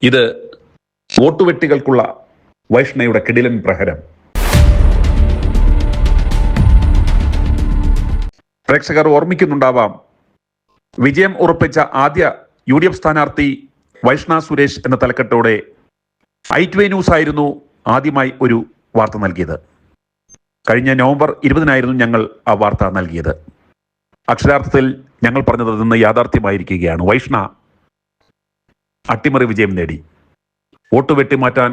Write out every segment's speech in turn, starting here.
ഇത് വോട്ടുവെട്ടികൾക്കുള്ള വൈഷ്ണയുടെ കിടിലൻ പ്രഹരം. പ്രേക്ഷകർ ഓർമ്മിക്കുന്നുണ്ടാവാം, വിജയം ഉറപ്പിച്ച ആദ്യ UDF സ്ഥാനാർത്ഥി വൈഷ്ണ സുരേഷ് എന്ന തലക്കെട്ടോടെ i2 ന്യൂസ് ആയിരുന്നു ആദ്യമായി ഒരു വാർത്ത നൽകിയത്. കഴിഞ്ഞ നവംബർ 20 ഞങ്ങൾ ആ വാർത്ത നൽകിയത്. അക്ഷരാർത്ഥത്തിൽ ഞങ്ങൾ പറഞ്ഞത് നിന്ന് യാഥാർത്ഥ്യമായിരിക്കുകയാണ്. വൈഷ്ണ അട്ടിമറി വിജയം നേടി. വോട്ട് വെട്ടിമാറ്റാൻ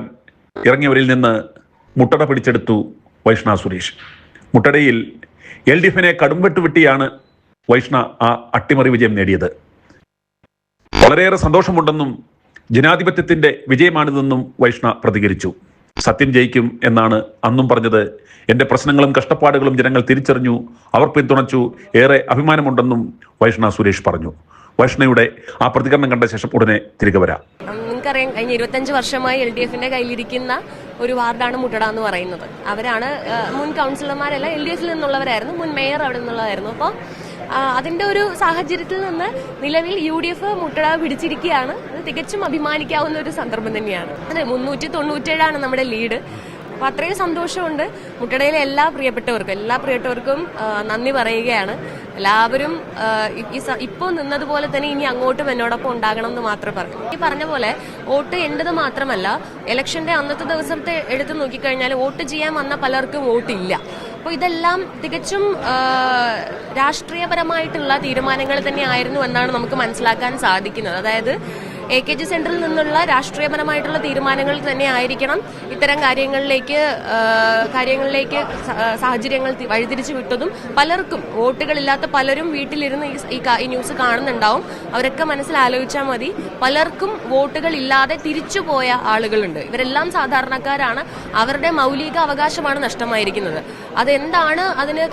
ഇറങ്ങിയവരിൽ നിന്ന് മുട്ടട പിടിച്ചെടുത്തു വൈഷ്ണ സുരേഷ്. മുട്ടടയിൽ LDFിനെ കടുംവെട്ടുവെട്ടിയാണ് വൈഷ്ണ ആ അട്ടിമറി വിജയം നേടിയത്. വളരെയേറെ സന്തോഷമുണ്ടെന്നും ജനാധിപത്യത്തിന്റെ വിജയമാണിതെന്നും വൈഷ്ണ പ്രതികരിച്ചു. സത്യം ജയിക്കും എന്നാണ് അന്നും പറഞ്ഞത്. എന്റെ പ്രശ്നങ്ങളും കഷ്ടപ്പാടുകളും ജനങ്ങൾ തിരിച്ചറിഞ്ഞു, അവർ പിന്തുണച്ചു, ഏറെ അഭിമാനമുണ്ടെന്നും വൈഷ്ണ സുരേഷ് പറഞ്ഞു. വൈഷ്ണയുടെ ആ പ്രതികരണം കണ്ട ശേഷം ഉടനെ തിരികെ വരാം. നിങ്ങൾക്കറിയാം, കഴിഞ്ഞ 25 വർഷമായി LDFിന്റെ കയ്യിലിരിക്കുന്ന ഒരു വാർഡാണ് മുട്ടട എന്ന് പറയുന്നത്. അവരാണ് മുൻ കൗൺസിലർമാരല്ല, LDFിൽ നിന്നുള്ളവരായിരുന്നു, മുൻ മേയർ അവിടെ നിന്നുള്ളതായിരുന്നു. അപ്പോൾ അതിന്റെ ഒരു സാഹചര്യത്തിൽ നിന്ന് നിലവിൽ UDF മുട്ടട പിടിച്ചിരിക്കുകയാണ്. അത് തികച്ചും അഭിമാനിക്കാവുന്ന ഒരു സന്ദർഭം തന്നെയാണ്. അതെ, 397 നമ്മുടെ ലീഡ്. അപ്പൊ അത്രയും സന്തോഷമുണ്ട്. മുട്ടടയിലെ എല്ലാ പ്രിയപ്പെട്ടവർക്കും നന്ദി പറയുകയാണ്. എല്ലാവരും ഇപ്പോൾ നിന്നതുപോലെ തന്നെ ഇനി അങ്ങോട്ടും എന്നോടൊപ്പം ഉണ്ടാകണം എന്ന് മാത്രമേ പറയൂ. ഈ പറഞ്ഞ പോലെ വോട്ട് എന്റേത് മാത്രമല്ല, ഇലക്ഷന്റെ അന്നത്തെ ദിവസത്തെ എടുത്തു നോക്കിക്കഴിഞ്ഞാൽ വോട്ട് ചെയ്യാൻ വന്ന പലർക്കും വോട്ടില്ല. അപ്പോൾ ഇതെല്ലാം തികച്ചും രാഷ്ട്രീയപരമായിട്ടുള്ള തീരുമാനങ്ങൾ തന്നെയായിരുന്നു എന്നാണ് നമുക്ക് മനസ്സിലാക്കാൻ സാധിക്കുന്നത്. അതായത് AKG സെന്ററിൽ നിന്നുള്ള രാഷ്ട്രീയപരമായിട്ടുള്ള തീരുമാനങ്ങൾ തന്നെ ആയിരിക്കണം ഇത്തരം കാര്യങ്ങളിലേക്ക് സാഹചര്യങ്ങൾ വഴിതിരിച്ചു വിട്ടതും. പലർക്കും വോട്ടുകളില്ലാത്ത പലരും വീട്ടിലിരുന്ന് ഈ ന്യൂസ് കാണുന്നുണ്ടാവും. അവരൊക്കെ മനസ്സിലാലോചിച്ചാൽ മതി. പലർക്കും വോട്ടുകൾ ഇല്ലാതെ തിരിച്ചുപോയ ആളുകളുണ്ട്. ഇവരെല്ലാം സാധാരണക്കാരാണ്. അവരുടെ മൗലിക അവകാശമാണ് നഷ്ടമായിരിക്കുന്നത്. അതെന്താണ്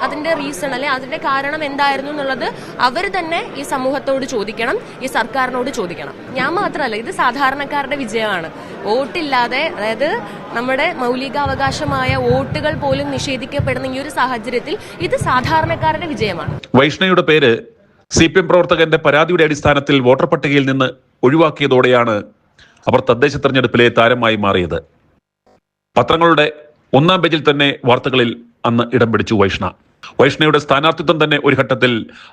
അതിന്റെ റീസൺ, അല്ലെ അതിന്റെ കാരണം എന്തായിരുന്നു എന്നുള്ളത് അവർ തന്നെ ഈ സമൂഹത്തോട് ചോദിക്കണം, ഈ സർക്കാരിനോട് ചോദിക്കണം. ഞാൻ മാത്രമല്ല, ഇത് സാധാരണക്കാരുടെ വിജയമാണ്. വോട്ടില്ലാതെ, അതായത് നമ്മുടെ മൗലികാവകാശമായ വോട്ടുകൾ പോലും നിഷേധിക്കപ്പെടുന്ന ഈ ഒരു സാഹചര്യത്തിൽ ഇത് സാധാരണക്കാരുടെ വിജയമാണ്. വൈഷ്ണയുടെ പേര് CPM പ്രവർത്തകന്റെ പരാതിയുടെ അടിസ്ഥാനത്തിൽ വോട്ടർ പട്ടികയിൽ നിന്ന് ഒഴിവാക്കിയതോടെയാണ് അവർ തദ്ദേശ തെരഞ്ഞെടുപ്പിലെ താരമായി മാറിയത്. പത്രങ്ങളുടെ 1-ാം പേജിൽ തന്നെ വാർത്തകളിൽ അന്ന് ഇടം പിടിച്ചു വൈഷ്ണയുടെ സ്ഥാനാർത്ഥിത്വം തന്നെ ഒരു ഘട്ടത്തിൽ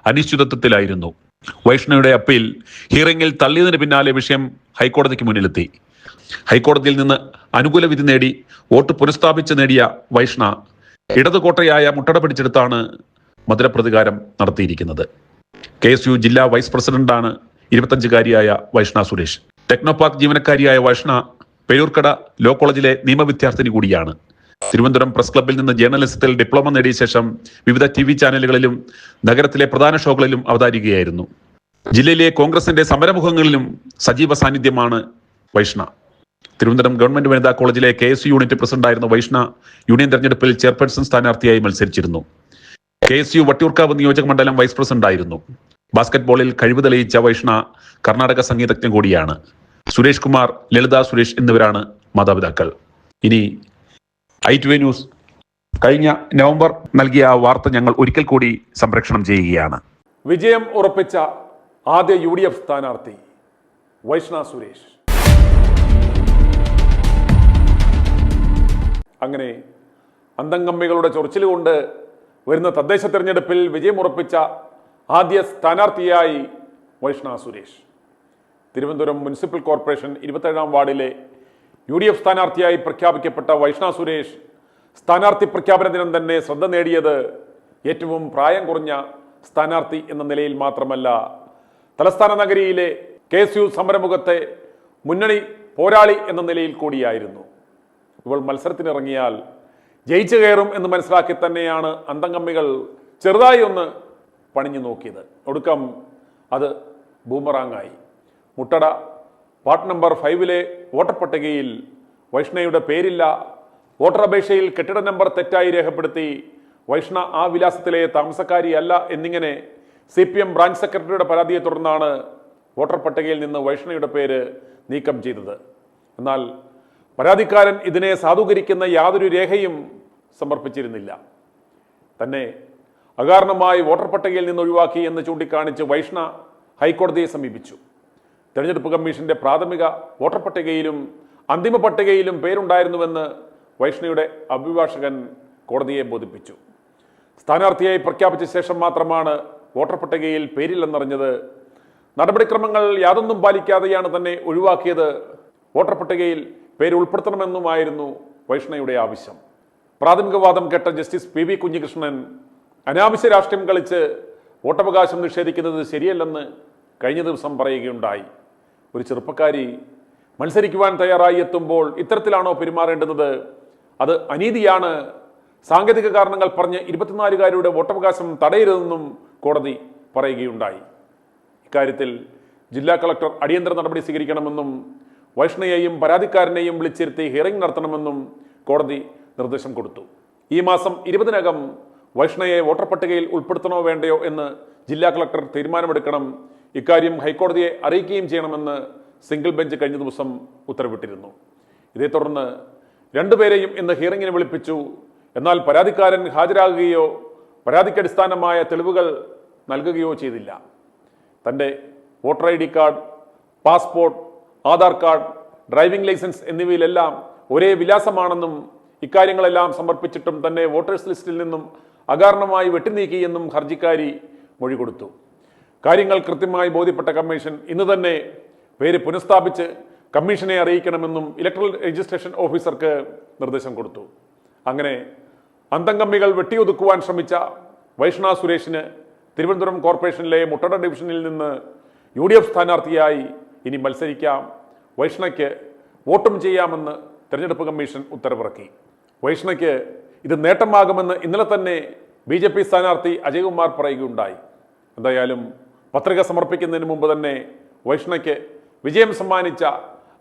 അനിശ്ചിതത്വത്തിലായിരുന്നു. വൈഷ്ണയുടെ അപ്പീൽ ഹിയറിംഗിൽ തള്ളിയതിന് പിന്നാലെ വിഷയം ഹൈക്കോടതിക്ക് മുന്നിലെത്തി. ഹൈക്കോടതിയിൽ നിന്ന് അനുകൂല വിധി നേടി വോട്ട് പുനഃസ്ഥാപിച്ച് നേടിയ വൈഷ്ണ ഇടതുകോട്ടയായ മുട്ടട പിടിച്ചെടുത്താണ് മധുരപ്രതികാരം നടത്തിയിരിക്കുന്നത്. KSU ജില്ലാ വൈസ് പ്രസിഡന്റാണ് 25-കാരിയായ വൈഷ്ണ സുരേഷ്. ടെക്നോപാർക്ക് ജീവനക്കാരിയായ വൈഷ്ണ പേരൂർക്കട ലോ കോളേജിലെ നിയമവിദ്യാർത്ഥിനി കൂടിയാണ്. തിരുവനന്തപുരം പ്രസ് ക്ലബ്ബിൽ നിന്ന് ജേർണലിസത്തിൽ ഡിപ്ലോമ നേടിയ ശേഷം വിവിധ TV ചാനലുകളിലും നഗരത്തിലെ പ്രധാന ഷോകളിലും അവതരിക്കുകയായിരുന്നു. ജില്ലയിലെ കോൺഗ്രസിന്റെ സമരമുഖങ്ങളിലും സജീവ സാന്നിധ്യമാണ് വൈഷ്ണ. തിരുവനന്തപുരം ഗവൺമെന്റ് വനിതാ കോളേജിലെ KSU യൂണിറ്റ് പ്രസിഡന്റായിരുന്ന വൈഷ്ണ യൂണിയൻ തെരഞ്ഞെടുപ്പിൽ ചെയർപേഴ്സൺ സ്ഥാനാർത്ഥിയായി മത്സരിച്ചിരുന്നു. KSU വട്ടിയൂർക്കാവ് നിയോജക മണ്ഡലം വൈസ് പ്രസിഡന്റായിരുന്നു. ബാസ്കറ്റ്ബോളിൽ കഴിവ് തെളിയിച്ച വൈഷ്ണ കർണാടക സംഗീതജ്ഞൻ കൂടിയാണ്. സുരേഷ് കുമാർ, ലളിത സുരേഷ് എന്നിവരാണ് മാതാപിതാക്കൾ. ഇനി i2 ന്യൂസ് കഴിഞ്ഞ നവംബർ നൽകിയ ആ വാർത്ത ഞങ്ങൾ ഒരിക്കൽ കൂടി സംപ്രേഷണം ചെയ്യുകയാണ്. വിജയം ഉറപ്പിച്ച ആദ്യ UDF സ്ഥാനാർത്ഥി വൈഷ്ണ സുരേഷ്. അങ്ങനെ അന്തംകമ്മികളുടെ ചൊറിച്ചിലുകൊണ്ട് വരുന്ന തദ്ദേശ തെരഞ്ഞെടുപ്പിൽ വിജയമുറപ്പിച്ച ആദ്യ സ്ഥാനാർത്ഥിയായി വൈഷ്ണ സുരേഷ്. തിരുവനന്തപുരം മുനിസിപ്പൽ കോർപ്പറേഷൻ 27-ാം വാർഡിലെ UDF സ്ഥാനാർത്ഥിയായി പ്രഖ്യാപിക്കപ്പെട്ട വൈഷ്ണ സുരേഷ് സ്ഥാനാർത്ഥി പ്രഖ്യാപന ദിനം തന്നെ ശ്രദ്ധ നേടിയത് ഏറ്റവും പ്രായം കുറഞ്ഞ സ്ഥാനാർത്ഥി എന്ന നിലയിൽ മാത്രമല്ല, തലസ്ഥാന നഗരിയിലെ KSU സമരമുഖത്തെ മുന്നണി പോരാളി എന്ന നിലയിൽ കൂടിയായിരുന്നു. ഇവൾ മത്സരത്തിനിറങ്ങിയാൽ ജയിച്ചു കയറും എന്ന് മനസ്സിലാക്കി തന്നെയാണ് അന്തംകമ്മികൾ ചെറുതായി ഒന്ന് പണിഞ്ഞു നോക്കിയത്. ഒടുക്കം അത് ബൂമറാങ്ങായി. മുട്ടട വാർഡ് നമ്പർ 5-ലെ വോട്ടർ പട്ടികയിൽ വൈഷ്ണയുടെ പേരില്ല. വോട്ടർ അപേക്ഷയിൽ കെട്ടിട നമ്പർ തെറ്റായി രേഖപ്പെടുത്തി. വൈഷ്ണ ആ വിലാസത്തിലെ താമസക്കാരിയല്ല എന്നിങ്ങനെ CPM ബ്രാഞ്ച് സെക്രട്ടറിയുടെ പരാതിയെ തുടർന്നാണ് വോട്ടർ പട്ടികയിൽ നിന്ന് വൈഷ്ണയുടെ പേര് നീക്കം ചെയ്തത്. എന്നാൽ പരാതിക്കാരൻ ഇതിനെ സാധൂകരിക്കുന്ന യാതൊരു രേഖയും സമർപ്പിച്ചിരുന്നില്ല. തന്നെ അകാരണമായി വോട്ടർ പട്ടികയിൽ നിന്ന് ഒഴിവാക്കി എന്ന് ചൂണ്ടിക്കാണിച്ച് വൈഷ്ണ ഹൈക്കോടതിയെ സമീപിച്ചു. തെരഞ്ഞെടുപ്പ് കമ്മീഷന്റെ പ്രാഥമിക വോട്ടർ പട്ടികയിലും അന്തിമ പട്ടികയിലും പേരുണ്ടായിരുന്നുവെന്ന് വൈഷ്ണയുടെ അഭിഭാഷകൻ കോടതിയെ ബോധിപ്പിച്ചു. സ്ഥാനാർത്ഥിയായി പ്രഖ്യാപിച്ച ശേഷം മാത്രമാണ് വോട്ടർ പട്ടികയിൽ പേരില്ലെന്നറിഞ്ഞത്. നടപടിക്രമങ്ങൾ യാതൊന്നും പാലിക്കാതെയാണ് തന്നെ ഒഴിവാക്കിയത്. വോട്ടർ പട്ടികയിൽ പേര് ഉൾപ്പെടുത്തണമെന്നുമായിരുന്നു വൈഷ്ണയുടെ ആവശ്യം. പ്രാഥമിക വാദം കേട്ട ജസ്റ്റിസ് PV കുഞ്ഞികൃഷ്ണൻ അനാവശ്യ രാഷ്ട്രീയം കളിച്ച് വോട്ടവകാശം നിഷേധിക്കുന്നത് ശരിയല്ലെന്ന് കഴിഞ്ഞ ദിവസം പറയുകയുണ്ടായി. ഒരു ചെറുപ്പക്കാരി മത്സരിക്കുവാൻ തയ്യാറായി എത്തുമ്പോൾ ഇത്തരത്തിലാണോ പെരുമാറേണ്ടുന്നത്? അത് അനീതിയാണ്. സാങ്കേതിക കാരണങ്ങൾ പറഞ്ഞ് 24-കാരുടെ വോട്ടവകാശം തടയരുതെന്നും കോടതി പറയുകയുണ്ടായി. ഇക്കാര്യത്തിൽ ജില്ലാ കളക്ടർ അടിയന്തര നടപടി സ്വീകരിക്കണമെന്നും വൈഷ്ണയെയും പരാതിക്കാരനെയും വിളിച്ചിരുത്തി ഹിയറിംഗ് നടത്തണമെന്നും കോടതി നിർദ്ദേശം കൊടുത്തു. ഈ മാസം 20-നകം വൈഷ്ണയെ വോട്ടർ പട്ടികയിൽ ഉൾപ്പെടുത്തണോ വേണ്ടയോ എന്ന് ജില്ലാ കളക്ടർ തീരുമാനമെടുക്കണം. ഇക്കാര്യം ഹൈക്കോടതിയെ അറിയിക്കുകയും ചെയ്യണമെന്ന് സിംഗിൾ ബെഞ്ച് കഴിഞ്ഞ ദിവസം ഉത്തരവിട്ടിരുന്നു. ഇതേ തുടർന്ന് രണ്ടുപേരെയും ഇന്ന് ഹിയറിംഗിന് വിളിപ്പിച്ചു. എന്നാൽ പരാതിക്കാരൻ ഹാജരാകുകയോ പരാതിക്കടിസ്ഥാനമായ തെളിവുകൾ നൽകുകയോ ചെയ്തില്ല. തൻ്റെ voter ID card, passport, Aadhaar card, driving licence എന്നിവയിലെല്ലാം ഒരേ വിലാസമാണെന്നും ഇക്കാര്യങ്ങളെല്ലാം സമർപ്പിച്ചിട്ടും തന്നെ വോട്ടേഴ്സ് ലിസ്റ്റിൽ നിന്നും അകാരണമായി വെട്ടിനീക്കിയെന്നും ഹർജിക്കാരി മൊഴി കൊടുത്തു. കാര്യങ്ങൾ കൃത്യമായി ബോധ്യപ്പെട്ട കമ്മീഷൻ ഇന്ന് തന്നെ പേര് പുനഃസ്ഥാപിച്ച് കമ്മീഷനെ അറിയിക്കണമെന്നും ഇലക്ട്രൽ രജിസ്ട്രേഷൻ ഓഫീസർക്ക് നിർദ്ദേശം കൊടുത്തു. അങ്ങനെ അന്തംകമ്മികൾ വെട്ടിയൊതുക്കുവാൻ ശ്രമിച്ച വൈഷ്ണ സുരേഷിന് തിരുവനന്തപുരം കോർപ്പറേഷനിലെ മുട്ടട ഡിവിഷനിൽ നിന്ന് UDF സ്ഥാനാർത്ഥിയായി ഇനി മത്സരിക്കാം. വൈഷ്ണയ്ക്ക് വോട്ടും ചെയ്യാമെന്ന് തെരഞ്ഞെടുപ്പ് കമ്മീഷൻ ഉത്തരവിറക്കി. വൈഷ്ണയ്ക്ക് ഇത് നേട്ടമാകുമെന്ന് ഇന്നലെ തന്നെ BJP സ്ഥാനാർത്ഥി അജയ്കുമാർ പറയുകയുണ്ടായി. എന്തായാലും പത്രിക സമർപ്പിക്കുന്നതിന് മുമ്പ് തന്നെ വൈഷ്ണയ്ക്ക് വിജയം സമ്മാനിച്ച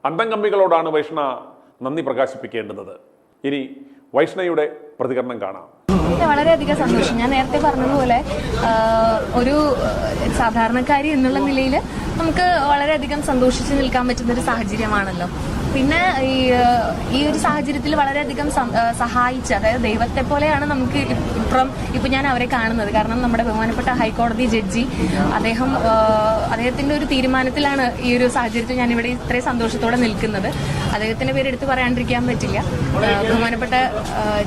അന്തംകമ്മികളോടാണ് വൈഷ്ണ നന്ദി പ്രകാശിപ്പിക്കേണ്ടുന്നത്. ഇനി വൈഷ്ണയുടെ പ്രതികരണം കാണാം. വളരെയധികം സന്തോഷം. ഞാൻ നേരത്തെ പറഞ്ഞതുപോലെ ഒരു സാധാരണക്കാരി എന്നുള്ള നിലയിൽ നമുക്ക് വളരെയധികം സന്തോഷിച്ച് നിൽക്കാൻ പറ്റുന്ന ഒരു സാഹചര്യമാണല്ലോ. പിന്നെ ഈ ഒരു സാഹചര്യത്തിൽ വളരെയധികം സഹായിച്ച, അതായത് ദൈവത്തെ പോലെയാണ് നമുക്ക് ഇപ്പം ഞാൻ അവരെ കാണുന്നത്. കാരണം നമ്മുടെ ബഹുമാനപ്പെട്ട ഹൈക്കോടതി ജഡ്ജി അദ്ദേഹത്തിന്റെ ഒരു തീരുമാനത്തിലാണ് ഈ ഒരു സാഹചര്യത്തിൽ ഞാൻ ഇവിടെ ഇത്രയും സന്തോഷത്തോടെ നിൽക്കുന്നത്. അദ്ദേഹത്തിന്റെ പേര് എടുത്തു പറയാണ്ടിരിക്കാൻ പറ്റില്ല. ബഹുമാനപ്പെട്ട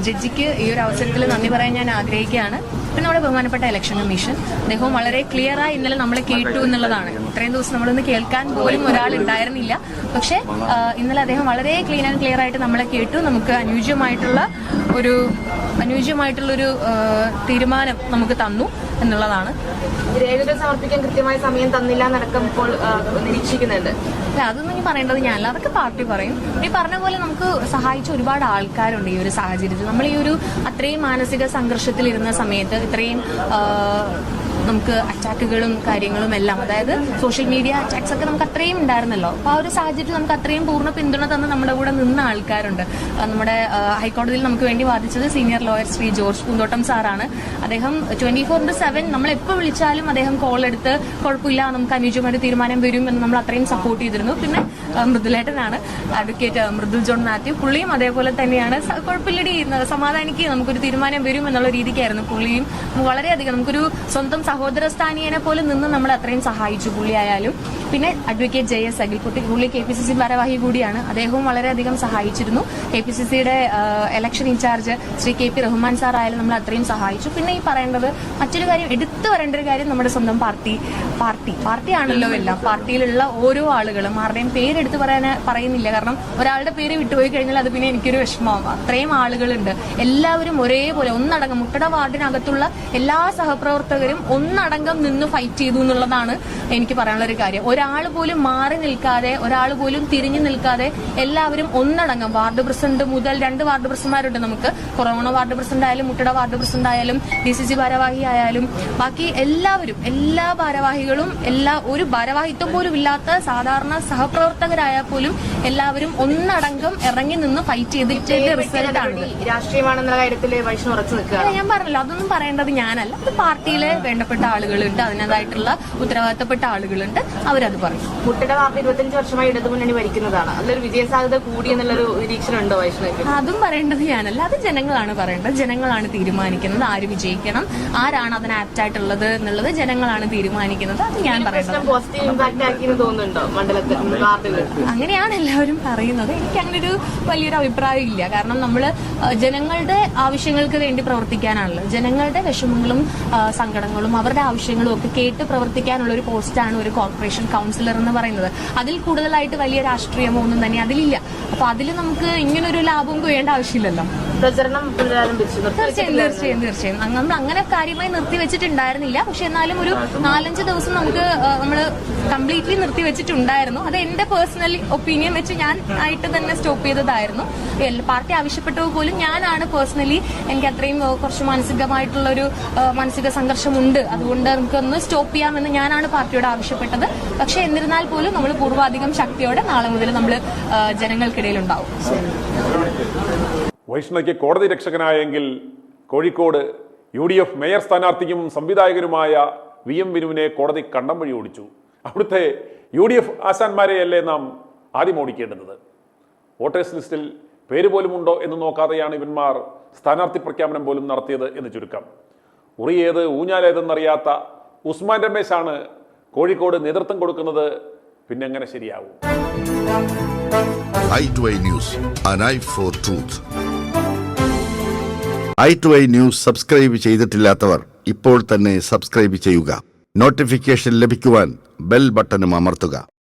ജഡ്ജിക്ക് ഈ ഒരു അവസരത്തിൽ നന്ദി പറയാൻ ഞാൻ ആഗ്രഹിക്കുകയാണ്. പിന്നെ നമ്മുടെ ബഹുമാനപ്പെട്ട ഇലക്ഷൻ കമ്മീഷൻ, അദ്ദേഹവും വളരെ ക്ലിയറായി ഇന്നലെ നമ്മളെ കേട്ടു എന്നുള്ളതാണ്. ഇത്രയും ദിവസം നമ്മളൊന്ന് കേൾക്കാൻ പോലും ഒരാൾ ഉണ്ടായിരുന്നില്ല. പക്ഷെ ഇന്നലെ അദ്ദേഹം വളരെ ക്ലീൻ ആൻഡ് ക്ലിയർ ആയിട്ട് നമ്മളെ കേട്ടു. നമുക്ക് അനുയോജ്യമായിട്ടുള്ളൊരു തീരുമാനം നമുക്ക് തന്നു എന്നുള്ളതാണ്. രേഖകൾ സമർപ്പിക്കാൻ കൃത്യമായ സമയം തന്നില്ല എന്നടക്കം ഇപ്പോൾ നിരീക്ഷിക്കുന്നുണ്ട്. അല്ല, അതൊന്നും പറയേണ്ടത് ഞാനല്ല, അതൊക്കെ പാർട്ടി പറയും. ഈ പറഞ്ഞ പോലെ നമുക്ക് സഹായിച്ച ഒരുപാട് ആൾക്കാരുണ്ട് ഈ ഒരു സാഹചര്യത്തിൽ. നമ്മൾ ഈ ഒരു അത്രയും മാനസിക സംഘർഷത്തിലിരുന്ന സമയത്ത് ഇത്രയും നമുക്ക് അറ്റാക്കുകളും കാര്യങ്ങളും എല്ലാം, അതായത് സോഷ്യൽ മീഡിയ അറ്റാക്സ് ഒക്കെ നമുക്ക് അത്രയും ഉണ്ടായിരുന്നല്ലോ. അപ്പോൾ ആ ഒരു സാഹചര്യത്തിൽ നമുക്ക് അത്രയും പൂർണ്ണ പിന്തുണ തന്ന് നമ്മുടെ കൂടെ നിന്ന ആൾക്കാരുണ്ട്. നമ്മുടെ ഹൈക്കോടതിയിൽ നമുക്ക് വേണ്ടി വാദിച്ചത് സീനിയർ ലോയർ ശ്രീ ജോർജ് പൂന്തോട്ടം സാറാണ്. അദ്ദേഹം 24/7 നമ്മൾ എപ്പോൾ വിളിച്ചാലും അദ്ദേഹം കോൾ എടുത്ത് കുഴപ്പമില്ല, നമുക്ക് അനുയോജ്യമായിട്ട് തീരുമാനം വരും എന്ന് നമ്മൾ അത്രയും സപ്പോർട്ട് ചെയ്തിരുന്നു. പിന്നെ മൃദുലേട്ടനാണ്, അഡ്വക്കേറ്റ് മൃദുൽ ജോൺ മാത്യു, പുള്ളിയും അതേപോലെ തന്നെയാണ്. കുഴപ്പമില്ലടി, സമാധാനിക്കുക, നമുക്കൊരു തീരുമാനം വരും എന്നുള്ള രീതിക്കായിരുന്നു പുള്ളിയും. വളരെയധികം നമുക്കൊരു സ്വന്തം സഹോദര സ്ഥാനീയനെ പോലെ നിന്ന് നമ്മളെ അത്രയും സഹായിച്ചു പുള്ളിയായാലും. പിന്നെ അഡ്വക്കേറ്റ് JS അഖിൽകുട്ടി, പുള്ളി KPCC ഭാരവാഹി കൂടിയാണ്. അദ്ദേഹവും വളരെയധികം സഹായിച്ചിരുന്നു. KPCCയുടെ election incharge Shri KP Rahman sir ആയാലും നമ്മൾ അത്രയും സഹായിച്ചു. പിന്നെ ഈ പറയേണ്ടത് മറ്റൊരു കാര്യം, എടുത്തു വരേണ്ട ഒരു കാര്യം, നമ്മുടെ സ്വന്തം പാർട്ടിയാണല്ലോ എല്ലാം. പാർട്ടിയിലുള്ള ഓരോ ആളുകളും ആരുടെയും പേരെടുത്ത് പറയുന്നില്ല. കാരണം ഒരാളുടെ പേര് വിട്ടുപോയി കഴിഞ്ഞാൽ അത് പിന്നെ എനിക്കൊരു വിഷമമാവും. അത്രയും ആളുകളുണ്ട്. എല്ലാവരും ഒരേപോലെ ഒന്നടങ്കം മുട്ടട വാർഡിനകത്തുള്ള എല്ലാ സഹപ്രവർത്തകരും ഒന്നടങ്കം നിന്ന് ഫൈറ്റ് ചെയ്തു എന്നുള്ളതാണ് എനിക്ക് പറയാനുള്ള ഒരു കാര്യം. ഒരാൾ പോലും മാറി നിൽക്കാതെ, ഒരാൾ പോലും തിരിഞ്ഞു നിൽക്കാതെ എല്ലാവരും ഒന്നടങ്കം, വാർഡ് പ്രസിഡന്റ് മുതൽ 2 വാർഡ് പ്രസിഡന്റ്മാരുണ്ട് നമുക്ക്. കൊറോണ വാർഡ് പ്രസിഡന്റ് ആയാലും മുട്ടട വാർഡ് പ്രസിഡന്റ് ആയാലും DCC ഭാരവാഹി ആയാലും ബാക്കി എല്ലാവരും, എല്ലാ ഭാരവാഹികളും, ഒരു ഭാരവാഹിത്വം പോലും ഇല്ലാത്ത സാധാരണ സഹപ്രവർത്തകരായാൽ പോലും എല്ലാവരും ഒന്നടങ്കം ഇറങ്ങി നിന്ന് ഫൈറ്റ് ചെയ്തിട്ട് റിസൾട്ടാണ്. രാഷ്ട്രീയമാണെന്നുള്ള കാര്യത്തിൽ വൈഷ്ണു ഉറച്ചു നിൽക്കുക. ഞാൻ പറഞ്ഞല്ലോ, അതൊന്നും പറയേണ്ടത് ഞാനല്ല. അത് പാർട്ടിയിലെ വേണ്ടപ്പെട്ട ആളുകളുണ്ട്, അതിനേതായിട്ടുള്ള ഉത്തരവാദിത്തപ്പെട്ട ആളുകളുണ്ട്, അവരത് പറയും. മുട്ടട വാർഡ് 25 വർഷമായി ഇടതുമുന്നണി ഭരിക്കുന്നതാണ്. അതിലൊരു വിജയസാധ്യത കൂടി എന്നുള്ളൊരു നിരീക്ഷണം ഉണ്ടോ വൈഷ്ണവിക്ക്? അതും പറയേണ്ടത് ഞാനല്ല, അത് ജനങ്ങളാണ് പറയേണ്ടത്. ജനങ്ങളാണ് തീരുമാനിക്കുന്നത് ആര് വിജയിക്കണം, ആരാണ് അതിന് ആപ്റ്റ് ആയിട്ടുള്ളത് എന്നുള്ളത് ജനങ്ങളാണ് തീരുമാനിക്കുന്നത്. അത് ഞാൻ പറയുന്നത്. പോസിറ്റീവ് ഇമ്പാക്ട് ആക്കിയെന്ന് തോന്നുന്നുണ്ടോ മണ്ഡലത്തിൽ വാർഡുകൾ? അങ്ങനെയാണ് എല്ലാവരും പറയുന്നത്. എനിക്ക് അങ്ങനെ ഒരു വലിയൊരു അഭിപ്രായം ഇല്ല. കാരണം നമ്മൾ ജനങ്ങളുടെ ആവശ്യങ്ങൾക്ക് വേണ്ടി പ്രവർത്തിക്കാനാണല്ലോ. ജനങ്ങളുടെ വിഷമങ്ങളും സങ്കടങ്ങളും അവരുടെ ആവശ്യങ്ങളും ഒക്കെ കേട്ട് പ്രവർത്തിക്കാനുള്ള ഒരു പോസ്റ്റാണ് ഒരു കോർപ്പറേഷൻ കൗൺസിലർ എന്ന് പറയുന്നത്. അതിൽ കൂടുതലായിട്ട് വലിയ രാഷ്ട്രീയമോ ഒന്നും തന്നെ അതിലില്ല. അപ്പൊ അതിൽ നമുക്ക് ഇങ്ങനൊരു ലാഭം കൊയ്യേണ്ട ആവശ്യമില്ലല്ലോ. പ്രചരണം പുനരാരംഭിച്ചു. തീർച്ചയായും നമ്മൾ അങ്ങനെ കാര്യമായി നിർത്തിവെച്ചിട്ടുണ്ടായിരുന്നില്ല. പക്ഷെ എന്നാലും ഒരു 4-5 ദിവസം നമ്മൾ കംപ്ലീറ്റ്ലി നിർത്തിവെച്ചിട്ടുണ്ടായിരുന്നു. അത് എന്റെ പേഴ്സണൽ ഒപ്പീനിയൻ വെച്ച് ഞാൻ ആയിട്ട് തന്നെ സ്റ്റോപ്പ് ചെയ്തതായിരുന്നു. പാർട്ടി ആവശ്യപ്പെട്ടത് പോലും ഞാനാണ് പേഴ്സണലി. എനിക്ക് അത്രയും കുറച്ച് മാനസിക സംഘർഷമുണ്ട്, അതുകൊണ്ട് നമുക്കൊന്ന് സ്റ്റോപ്പ് ചെയ്യാമെന്ന് ഞാനാണ് പാർട്ടിയോട് ആവശ്യപ്പെട്ടത്. പക്ഷെ എന്നിരുന്നാൽ പോലും നമ്മൾ പൂർവാധികം ശക്തിയോടെ നാളെ മുതൽ നമ്മൾ ജനങ്ങൾക്കിടയിൽ ഉണ്ടാവും. വൈഷ്ണയ്ക്ക് കോടതി രക്ഷകനായെങ്കിൽ കോഴിക്കോട് UDF മേയർ സ്ഥാനാർത്ഥിക്കും സംവിധായകനുമായ VM വിനുവിനെ കോടതി കണ്ടം വഴി ഓടിച്ചു. അവിടുത്തെ UDF ആശാന്മാരെയല്ലേ നാം ആദ്യം ഓടിക്കേണ്ടത്? വോട്ടേഴ്സ് ലിസ്റ്റിൽ പേര് പോലും ഉണ്ടോ എന്ന് നോക്കാതെയാണ് ഇവന്മാർ സ്ഥാനാർത്ഥി പ്രഖ്യാപനം പോലും നടത്തിയത് എന്ന് ചുരുക്കം. ഉറിയേത് ഊഞ്ഞാലേതെന്നറിയാത്ത ഉസ്മാൻ രമേശാണ് കോഴിക്കോട് നേതൃത്വം കൊടുക്കുന്നത്. പിന്നെ എങ്ങനെ ശരിയാവും? i2i News, an eye for truth. i2i News subscribe ചെയ്തിട്ടില്ലാത്തവർ ഇപ്പോൾ തന്നെ സബ്സ്ക്രൈബ് ചെയ്യുക. നോട്ടിഫിക്കേഷൻ ലഭിക്കുവാൻ ബെൽ ബട്ടണും അമർത്തുക.